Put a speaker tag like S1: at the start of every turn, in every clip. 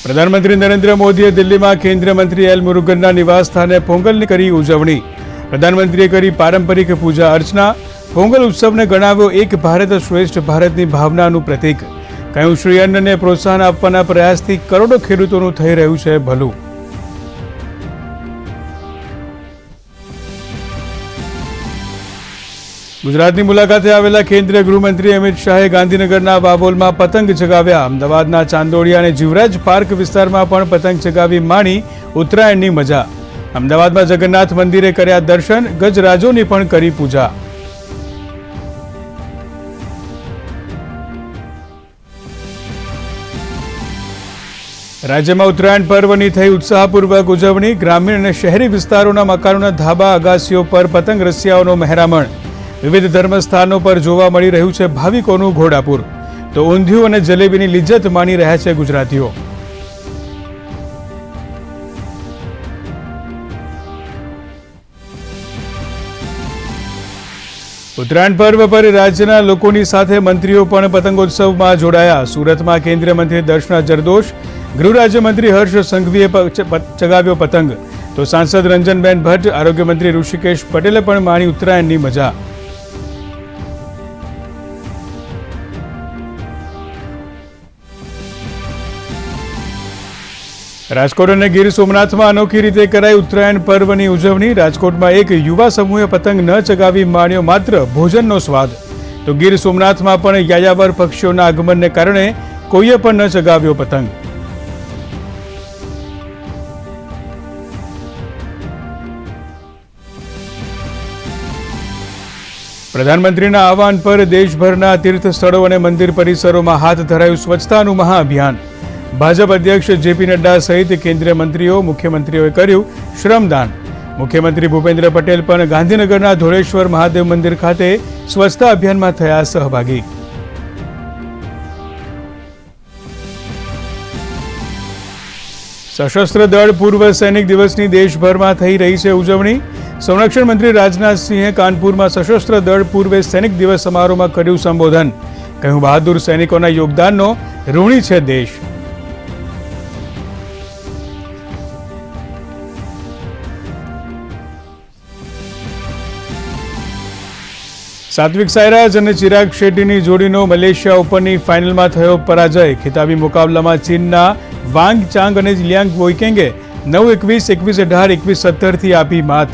S1: પ્રધાનમંત્રી નરેન્દ્ર મોદીએ દિલ્હીમાં કેન્દ્રીય મંત્રી એલ મુરુગનના નિવાસસ્થાને પોંગલની કરી ઉજવણી. પ્રધાનમંત્રીએ કરી પારંપરિક પૂજા અર્ચના. પોંગલ ઉત્સવને ગણાવ્યો એક ભારત શ્રેષ્ઠ ભારતની ભાવનાનું પ્રતીક. કહ્યું, શ્રી અન્નને પ્રોત્સાહન આપવાના પ્રયાસથી કરોડો ખેડૂતોનું થઈ રહ્યું છે ભલું. ગુજરાતની મુલાકાતે આવેલા કેન્દ્રીય ગૃહમંત્રી અમિત શાહે ગાંધીનગરના વાવોલમાં પતંગ ચગાવ્યા. અમદાવાદના ચાંદોડિયા અને જીવરાજ પાર્ક વિસ્તારમાં પણ પતંગ ચગાવી માણી ઉત્તરાયણની મજા. અમદાવાદમાં જગન્નાથ મંદિરે કર્યા દર્શન. ગજરાજોની પણ કરી પૂજા. રાજ્યમાં ઉત્તરાયણ પર્વની થઈ ઉત્સાહપૂર્વક ઉજવણી. ગ્રામીણ અને શહેરી વિસ્તારોના મકાનોના ધાબા અગાસીઓ પર પતંગ રસિયાઓનો મહેરામણ. વિવિધ ધર્મસ્થાનો પર જોવા મળી રહ્યું છે ભાવિકોનું ઘોડાપુર. તો ઊંધિયું અને જલેબીની લિજ્જત માણી રહ્યા છે ગુજરાતીઓ. ઉત્તરાયણ પર્વ પર રાજ્યના લોકોની સાથે મંત્રીઓ પણ પતંગોત્સવમાં જોડાયા. સુરતમાં કેન્દ્રીય મંત્રી દર્શના જરદોશ, ગૃહ રાજ્યમંત્રી હર્ષ સંઘવીએ ચગાવ્યો પતંગ. તો સાંસદ રંજનબેન ભટ્ટ, આરોગ્ય મંત્રી ઋષિકેશ પટેલે પણ માણી ઉત્તરાયણની મજા. રાજકોટ અને ગીર સોમનાથમાં અનોખી રીતે કરાઈ ઉત્તરાયણ પર્વની ઉજવણી. રાજકોટમાં એક યુવા સમૂહે પતંગ ન ચગાવી માણ્યો માત્ર ભોજનનો સ્વાદ. તો ગીર સોમનાથમાં પણ યાયાવર પક્ષીઓના આગમનને કારણે કોઈએ પણ ન ચગાવ્યો પતંગ. પ્રધાનમંત્રીના આહવાન પર દેશભરના તીર્થ સ્થળો અને મંદિર પરિસરોમાં હાથ ધરાયું સ્વચ્છતાનું મહાઅભિયાન. ભાજપ અધ્યક્ષ જેપી નડ્ડા સહિત કેન્દ્રીય મંત્રીઓ, મુખ્યમંત્રીઓએ કર્યું શ્રમદાન. મુખ્યમંત્રી ભૂપેન્દ્ર પટેલ પણ ગાંધીનગરના ધોળેશ્વર મહાદેવ મંદિર ખાતે સ્વચ્છતા અભિયાનમાં થયા સહભાગી. સશસ્ત્ર દળ પૂર્વ સૈનિક દિવસની દેશભરમાં થઈ રહી છે ઉજવણી. સંરક્ષણ મંત્રી રાજનાથસિંહે કાનપુરમાં સશસ્ત્ર દળ પૂર્વ સૈનિક દિવસ સમારોહમાં કર્યું સંબોધન. કહ્યું, બહાદુર સૈનિકોના યોગદાનનો ઋણી છે દેશ. સાત્વિક સાઈરાજ અને ચિરાગ શેટ્ટીની જોડીનો મલેશિયા ઓપનની ફાઇનલમાં થયો પરાજય. ખિતાબી મુકાબલામાં ચીનના વાંગ ચાંગ અને લિયાંગ વોઇકેંગે 9-21, 21-18, 21-17થી આપી માત.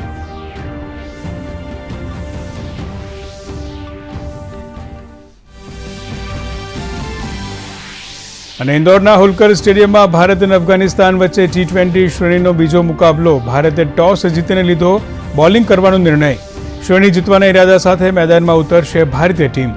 S1: અને ઇન્દોરના હોલકર સ્ટેડિયમમાં ભારત અને અફઘાનિસ્તાન વચ્ચે T20 શ્રેણીનો બીજો મુકાબલો. ભારતે ટોસ જીતીને લીધો બોલિંગ કરવાનો નિર્ણય. શ્રેણી જીતવાના ઇરાદા સાથે મેદાનમાં ઉતરશે ભારતીય ટીમ.